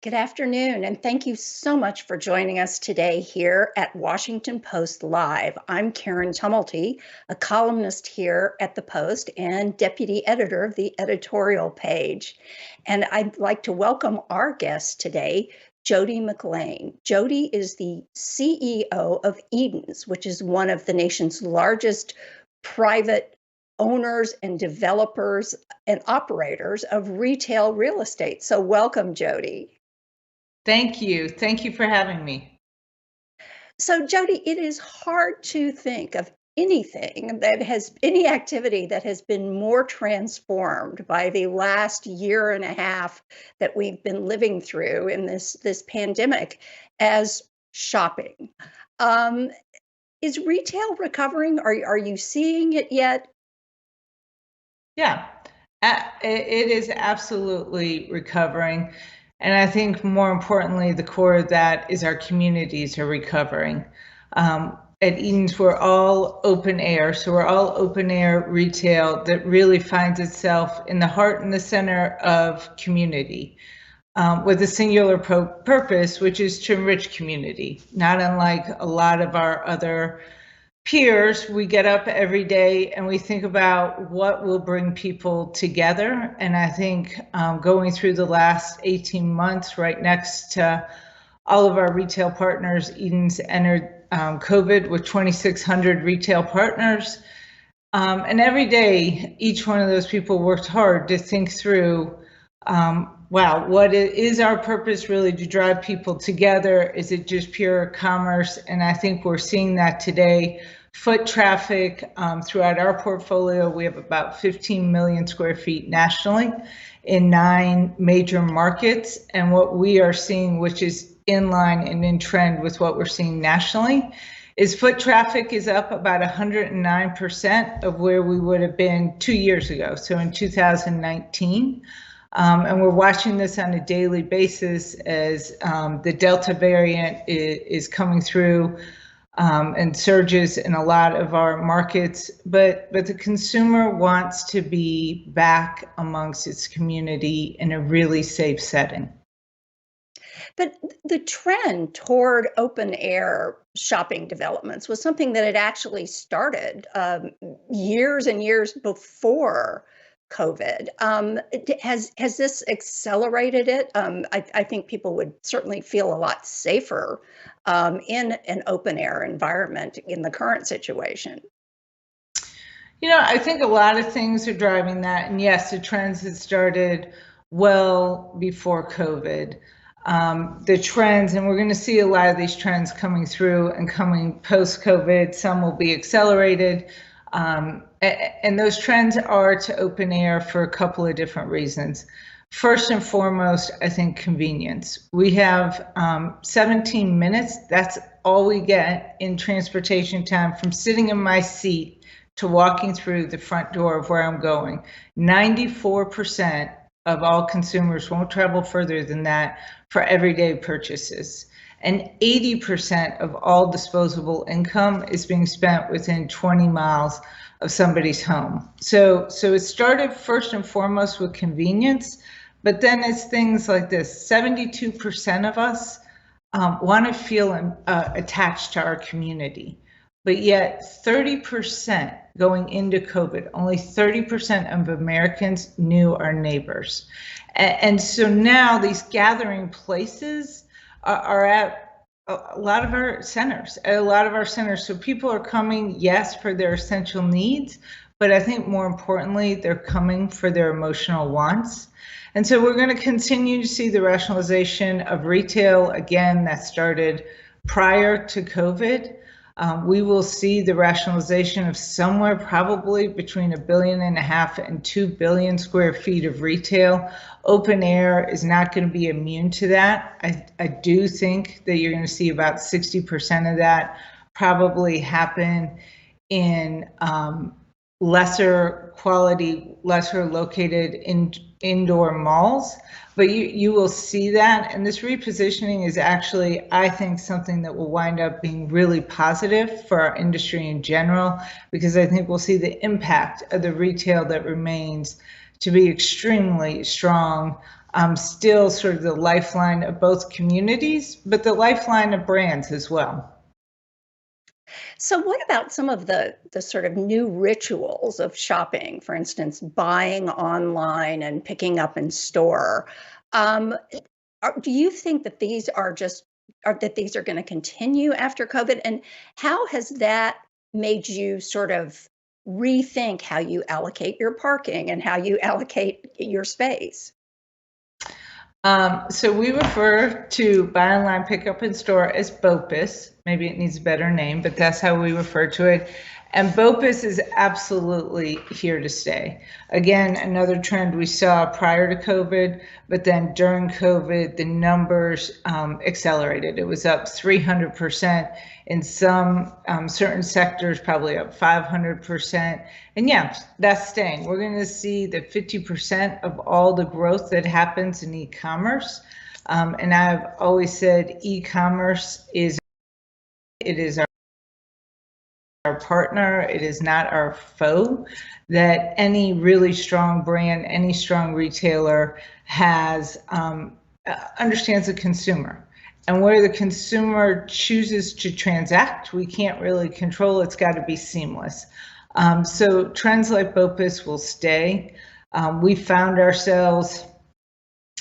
Good afternoon, and thank you so much for joining us today here at Washington Post Live. I'm Karen Tumulty, a columnist here at the Post and deputy editor of the editorial page. And I'd like to welcome our guest today, Jodie McLean. Jodie is the CEO of EDENS, which is one of the nation's largest private owners and developers and operators of retail real estate. So welcome, Jodie. Thank you. Thank you for having me. So, Jodie, it is hard to think of any activity that has been more transformed by the last year and a half that we've been living through in this pandemic as shopping. Um, is retail recovering? Are you seeing it yet? Yeah, it is absolutely recovering. And I think more importantly, the core of that is our communities are recovering. At EDENS, we're all open air. So we're all open air retail that really finds itself in the heart and the center of community with a singular purpose, which is to enrich community. Not unlike a lot of our other peers, we get up every day and we think about what will bring people together. And I think going through the last 18 months, right next to all of our retail partners, EDENS entered COVID with 2,600 retail partners. And every day, each one of those people worked hard to think through, wow, what is our purpose really to drive people together? Is it just pure commerce? And I think we're seeing that today. Foot traffic throughout our portfolio, we have about 15 million square feet nationally in 9 major markets. And what we are seeing, which is in line and in trend with what we're seeing nationally, is foot traffic is up about 109% of where we would have been 2 years ago, so in 2019. And we're watching this on a daily basis as the Delta variant is coming through and surges in a lot of our markets. But the consumer wants to be back amongst its community in a really safe setting. But the trend toward open air shopping developments was something that had actually started years and years before COVID. Has this accelerated it? I think people would certainly feel a lot safer in an open air environment in the current situation. You know, I think a lot of things are driving that. And yes, the trends had started well before COVID. The trends, and we're going to see a lot of these trends coming through and coming post-COVID. Some will be accelerated. And those trends are to open air for a couple of different reasons. First and foremost, I think convenience. We have 17 minutes. That's all we get in transportation time from sitting in my seat to walking through the front door of where I'm going. 94% of all consumers won't travel further than that for everyday purchases. And 80% of all disposable income is being spent within 20 miles of somebody's home. So it started first and foremost with convenience, but then it's things like this. 72% of us want to feel attached to our community, but yet 30% going into COVID, only 30% of Americans knew our neighbors. And so now these gathering places are at a lot of our centers, So people are coming, yes, for their essential needs, but I think more importantly, they're coming for their emotional wants. And so we're going to continue to see the rationalization of retail. Again, that started prior to COVID. We will see the rationalization of somewhere probably between 1.5 billion and 2 billion square feet of retail. Open air is not going to be immune to that. I do think that you're going to see about 60% of that probably happen in lesser quality, lesser located indoor malls. But you will see that, and this repositioning is actually, I think, something that will wind up being really positive for our industry in general, because I think we'll see the impact of the retail that remains to be extremely strong still sort of the lifeline of both communities, but the lifeline of brands as well. So what about some of the sort of new rituals of shopping, for instance, buying online and picking up in store? Um, do you think that these are going to continue after COVID? And how has that made you sort of rethink how you allocate your parking and how you allocate your space? So we refer to buy online, pick up in store as BOPIS. Maybe it needs a better name, but that's how we refer to it. And BOPIS is absolutely here to stay. Again, another trend we saw prior to COVID, but then during COVID, the numbers accelerated. It was up 300%. In some certain sectors, probably up 500%. And yeah, that's staying. We're going to see the 50% of all the growth that happens in e-commerce. And I've always said e-commerce is our partner, it is not our foe, that any really strong brand, any strong retailer has, understands the consumer. And where the consumer chooses to transact, we can't really control. It's got to be seamless. So trends like BOPIS will stay. We found ourselves,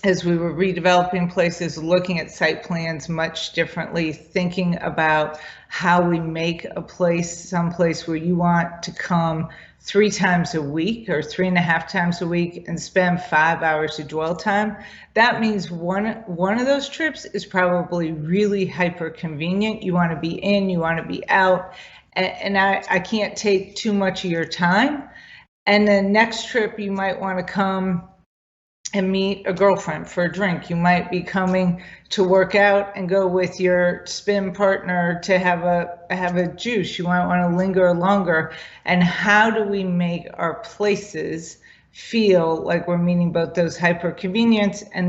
as we were redeveloping places, looking at site plans much differently, thinking about how we make a place, someplace where you want to come 3 times a week or 3.5 times a week and spend 5 hours of dwell time. That means one of those trips is probably really hyper convenient. You want to be in, you want to be out, and I can't take too much of your time. And then next trip, you might want to come and meet a girlfriend for a drink. You might be coming to work out and go with your spin partner to have a juice. You might want to linger longer. And how do we make our places feel like we're meeting both those hyper convenience and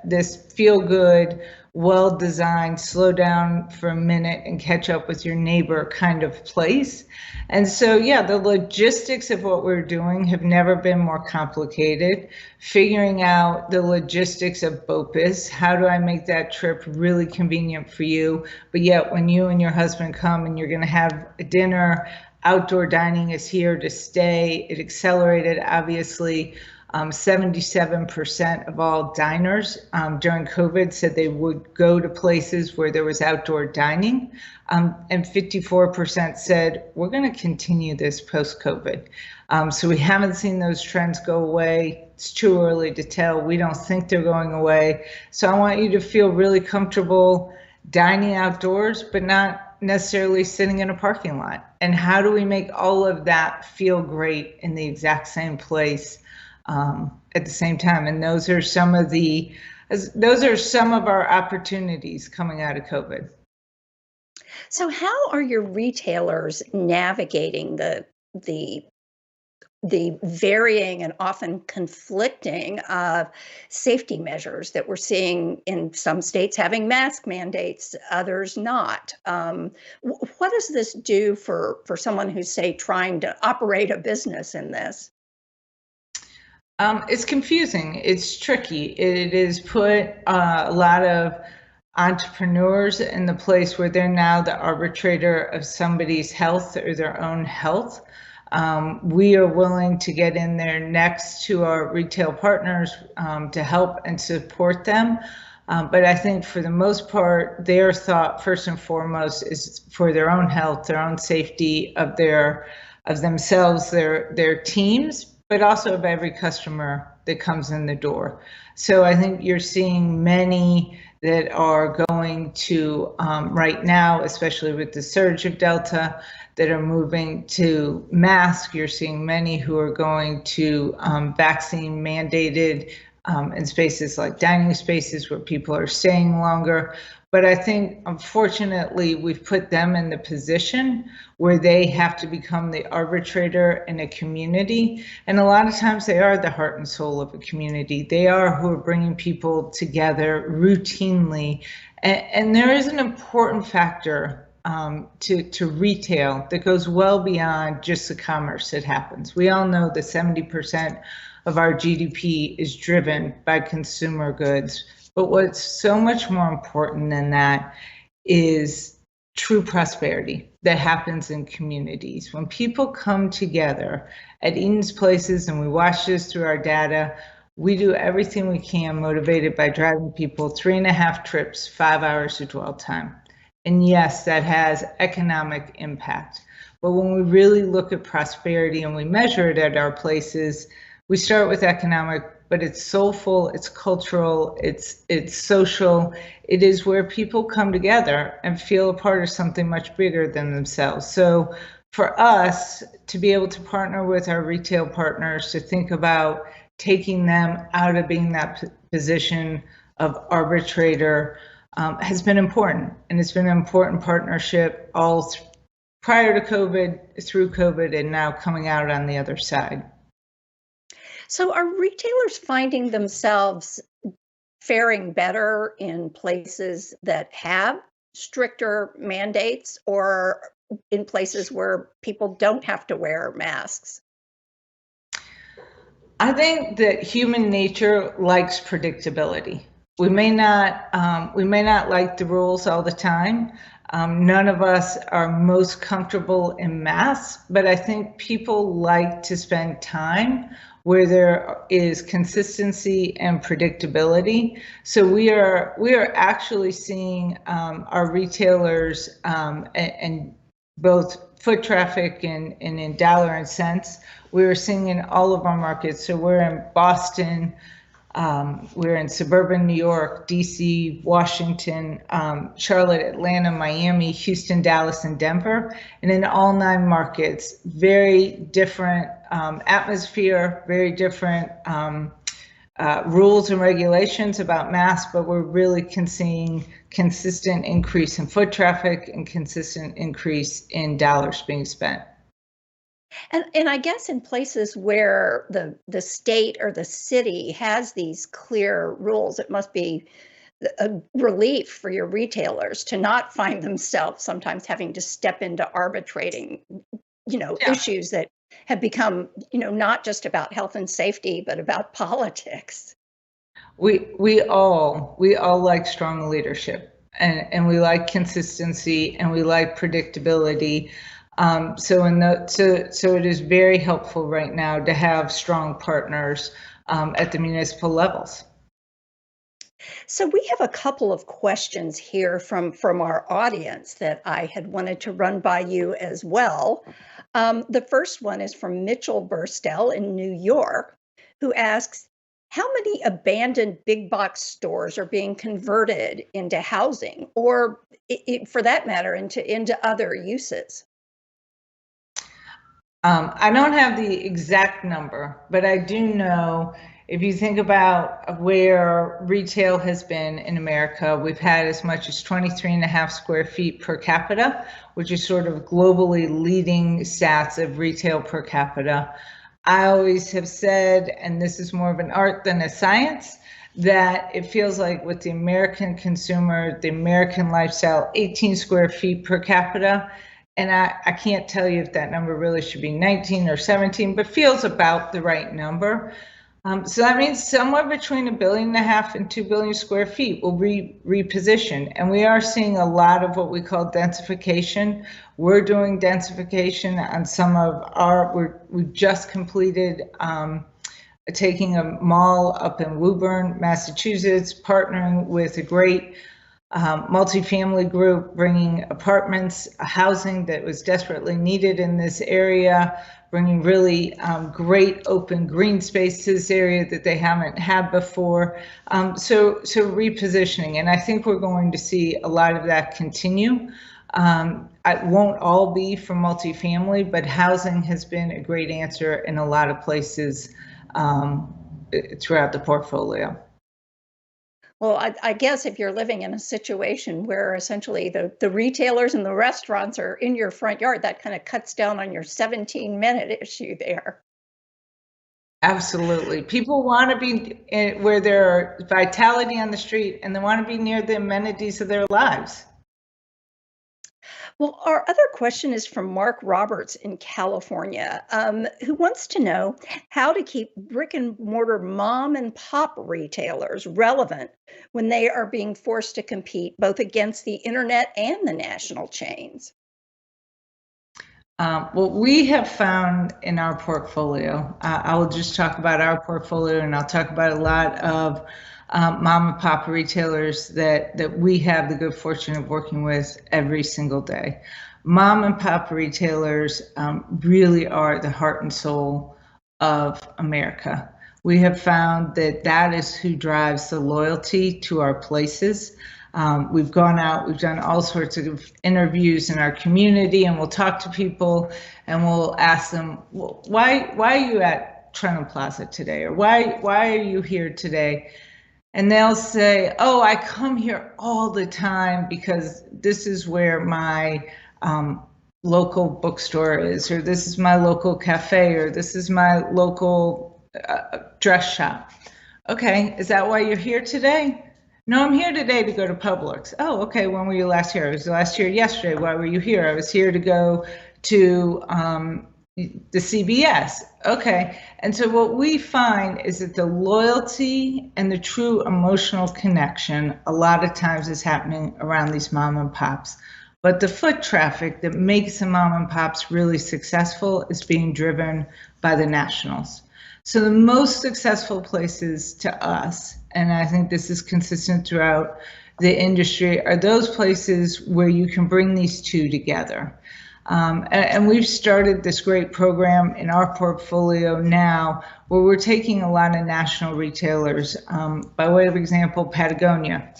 this feel good, well designed, slow down for a minute and catch up with your neighbor kind of place? And so, yeah, the logistics of what we're doing have never been more complicated. Figuring out the logistics of BOPIS, how do I make that trip really convenient for you? But yet when you and your husband come and you're going to have a dinner, outdoor dining is here to stay. It accelerated, obviously. 77% of all diners during COVID said they would go to places where there was outdoor dining, and 54% said we're going to continue this post-COVID. So we haven't seen those trends go away. It's too early to tell. We don't think they're going away. So I want you to feel really comfortable dining outdoors, but not necessarily sitting in a parking lot. And how do we make all of that feel great in the exact same place at the same time? And those are some of our opportunities coming out of COVID. So how are your retailers navigating the varying and often conflicting safety measures that we're seeing in some states having mask mandates, others not? What does this do for someone who's, say, trying to operate a business in this? It's confusing. It's tricky. It has put a lot of entrepreneurs in the place where they're now the arbitrator of somebody's health or their own health. We are willing to get in there next to our retail partners to help and support them. But I think for the most part, their thought first and foremost is for their own health, their own safety of themselves, their teams, but also of every customer that comes in the door. So I think you're seeing many that are going to, right now, especially with the surge of Delta, that are moving to mask. You're seeing many who are going to vaccine mandated in spaces like dining spaces where people are staying longer. But I think, unfortunately, we've put them in the position where they have to become the arbitrator in a community. And a lot of times they are the heart and soul of a community. They are who are bringing people together routinely. And there is an important factor to retail that goes well beyond just the commerce that happens. We all know that 70% of our GDP is driven by consumer goods. But what's so much more important than that is true prosperity that happens in communities. When people come together at EDENS places, and we watch this through our data, we do everything we can motivated by driving people 3.5 trips, 5 hours of dwell time. And yes, that has economic impact. But when we really look at prosperity and we measure it at our places, we start with economic, but it's soulful, it's cultural, it's social. It is where people come together and feel a part of something much bigger than themselves. So for us to be able to partner with our retail partners to think about taking them out of being that position of arbitrator has been important. And it's been an important partnership all prior to COVID, through COVID, and now coming out on the other side. So are retailers finding themselves faring better in places that have stricter mandates or in places where people don't have to wear masks? I think that human nature likes predictability. We may not like the rules all the time. None of us are most comfortable in masks, but I think people like to spend time where there is consistency and predictability. So we are actually seeing our retailers and both foot traffic and in dollar and cents. We're seeing in all of our markets. So we're in Boston, we're in suburban New York, DC, Washington, Charlotte, Atlanta, Miami, Houston, Dallas, and Denver. And in all 9 markets, very different atmosphere, very different rules and regulations about masks, but we're really seeing consistent increase in foot traffic and consistent increase in dollars being spent. And I guess in places where the state or the city has these clear rules, it must be a relief for your retailers to not find themselves sometimes having to step into arbitrating, issues that have become, not just about health and safety, but about politics. We all like strong leadership, and we like consistency, and we like predictability. So it is very helpful right now to have strong partners at the municipal levels. So we have a couple of questions here from our audience that I had wanted to run by you as well. The first one is from Mitchell Burstel in New York, who asks, how many abandoned big box stores are being converted into housing, or for that matter, into other uses? I don't have the exact number, but I do know if you think about where retail has been in America, we've had as much as 23.5 square feet per capita, which is sort of globally leading stats of retail per capita. I always have said, and this is more of an art than a science, that it feels like with the American consumer, the American lifestyle, 18 square feet per capita. And I can't tell you if that number really should be 19 or 17, but feels about the right number. So that means somewhere between 1.5 billion and 2 billion square feet will be repositioned. And we are seeing a lot of what we call densification. We're doing densification on some of we just completed taking a mall up in Woburn, Massachusetts, partnering with a great multifamily group, bringing apartments, housing that was desperately needed in this area, bringing really great open green space to this area that they haven't had before. So repositioning, and I think we're going to see a lot of that continue. It won't all be from multifamily, but housing has been a great answer in a lot of places throughout the portfolio. Well, I guess if you're living in a situation where essentially the retailers and the restaurants are in your front yard, that kind of cuts down on your 17-minute issue there. Absolutely. People want to be where there's vitality on the street, and they want to be near the amenities of their lives. Well, our other question is from Mark Roberts in California, who wants to know how to keep brick and mortar mom and pop retailers relevant when they are being forced to compete both against the internet and the national chains. What we have found in our portfolio, I will just talk about our portfolio, and I'll talk about a lot of mom and pop retailers that we have the good fortune of working with every single day. Mom and pop retailers really are the heart and soul of America. We have found that that is who drives the loyalty to our places. We've gone out, we've done all sorts of interviews in our community, and we'll talk to people and we'll ask them, well, why are you at Trenton Plaza today? Or why are you here today? And they'll say, oh, I come here all the time because this is where my local bookstore is, or this is my local cafe, or this is my local dress shop. Okay, is that why you're here today? No, I'm here today to go to Publix. Oh, okay, when were you last here? I was last here yesterday. Why were you here? I was here to go to the CBS. Okay, and so what we find is that the loyalty and the true emotional connection a lot of times is happening around these mom and pops. But the foot traffic that makes the mom and pops really successful is being driven by the nationals. So the most successful places to us, and I think this is consistent throughout the industry, are those places where you can bring these two together. And we've started this great program in our portfolio now where we're taking a lot of national retailers, by way of example, Patagonia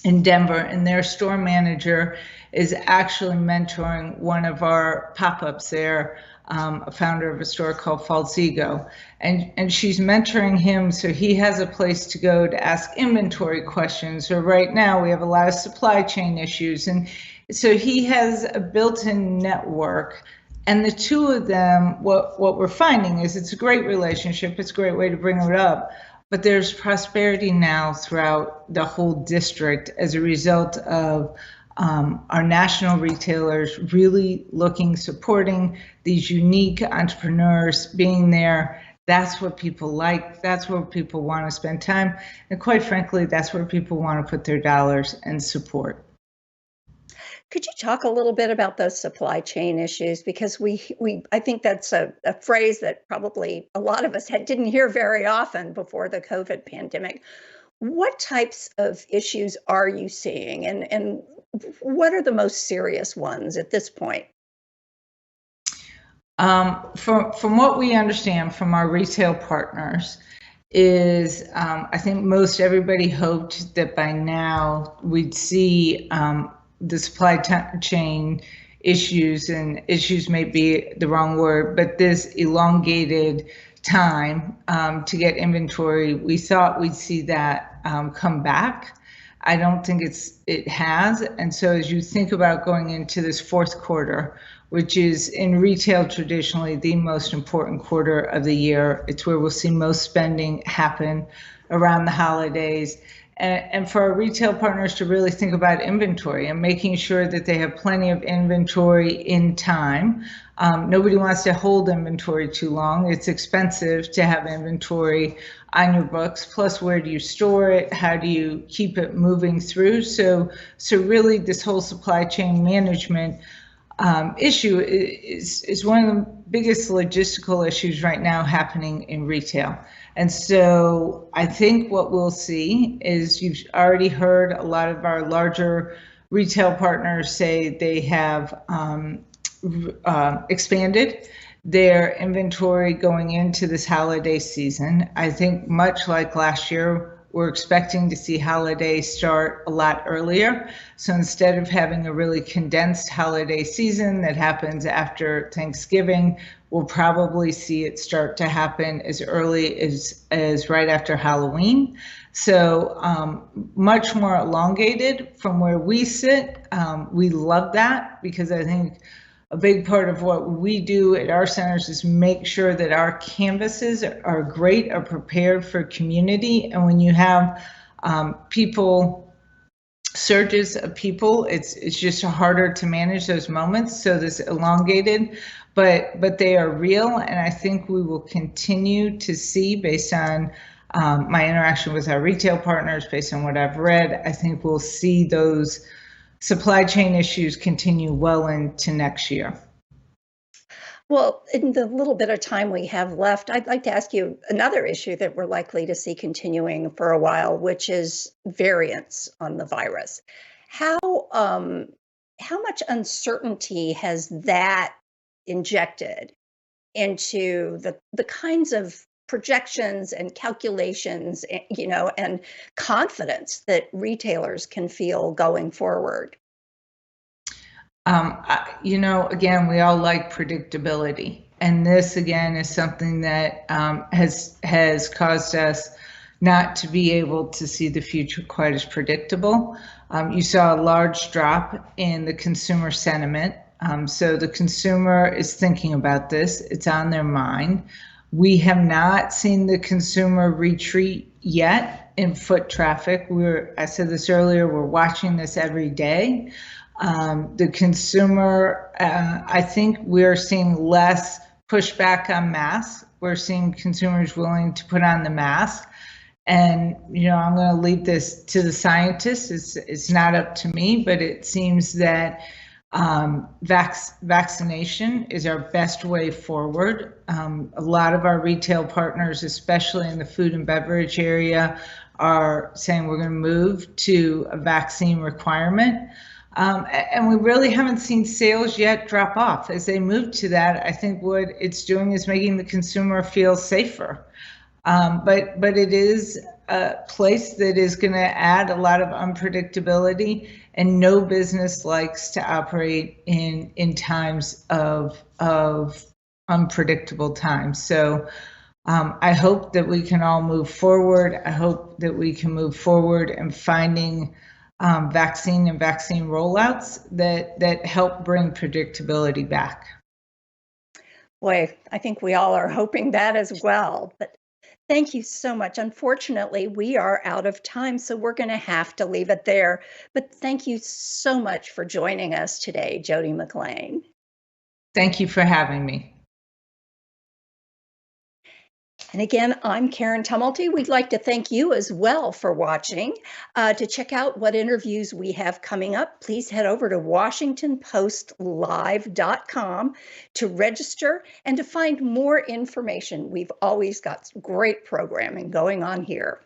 in Denver, and their store manager is actually mentoring one of our pop-ups there, a founder of a store called Falsigo, and she's mentoring him so he has a place to go to ask inventory questions. Or right now we have a lot of supply chain issues, and so he has a built-in network. And the two of them, what we're finding is it's a great relationship. It's a great way to bring it up. But there's prosperity now throughout the whole district as a result of our national retailers really supporting these unique entrepreneurs, being there. That's what people like. That's where people want to spend time. And quite frankly, that's where people want to put their dollars and support. Could you talk a little bit about those supply chain issues? Because I think that's a phrase that probably a lot of us didn't hear very often before the COVID pandemic. What types of issues are you seeing, and what are the most serious ones at this point? From what we understand from our retail partners is, I think most everybody hoped that by now we'd see the supply chain issues, and issues may be the wrong word, but this elongated time to get inventory, we thought we'd see that come back. I don't think it has. And so as you think about going into this fourth quarter, which is in retail traditionally the most important quarter of the year, it's where we'll see most spending happen around the holidays. And for our retail partners to really think about inventory and making sure that they have plenty of inventory in time. Nobody wants to hold inventory too long. It's expensive to have inventory on your books. Plus, where do you store it? How do you keep it moving through? So really this whole supply chain management issue is one of the biggest logistical issues right now happening in retail. And so I think what we'll see is, you've already heard a lot of our larger retail partners say they have expanded their inventory going into this holiday season. I think much like last year, we're expecting to see holidays start a lot earlier. So instead of having a really condensed holiday season that happens after Thanksgiving, we'll probably see it start to happen as early as right after Halloween. So much more elongated from where we sit. We love that, because I think a big part of what we do at our centers is make sure that our canvases are great, are prepared for community. And when you have people surges of people. It's just harder to manage those moments. So this elongated, but they are real, and I think we will continue to see, based on my interaction with our retail partners, based on what I've read, I think we'll see those supply chain issues continue well into next year. Well, in the little bit of time we have left, I'd like to ask you another issue that we're likely to see continuing for a while, which is variants on the virus. How much uncertainty has that injected into the kinds of projections and calculations, and confidence that retailers can feel going forward? Again, we all like predictability, and this again is something that has caused us not to be able to see the future quite as predictable. You saw a large drop in the consumer sentiment. So the consumer is thinking about this. It's on their mind. We have not seen the consumer retreat yet in foot traffic. I said this earlier, we're watching this every day. The consumer, I think we're seeing less pushback on masks. We're seeing consumers willing to put on the mask. And, I'm going to leave this to the scientists. It's not up to me, but it seems that vaccination is our best way forward. A lot of our retail partners, especially in the food and beverage area, are saying we're going to move to a vaccine requirement. And we really haven't seen sales yet drop off. As they move to that, I think what it's doing is making the consumer feel safer. But it is a place that is going to add a lot of unpredictability, and no business likes to operate in times of unpredictable times. So I hope that we can all move forward. I hope that we can move forward in finding vaccine rollouts that help bring predictability back. Boy, I think we all are hoping that as well. But thank you so much. Unfortunately, we are out of time, so we're going to have to leave it there. But thank you so much for joining us today, Jodie McLean. Thank you for having me. And again, I'm Karen Tumulty. We'd like to thank you as well for watching. To check out what interviews we have coming up, please head over to WashingtonPostLive.com to register and to find more information. We've always got great programming going on here.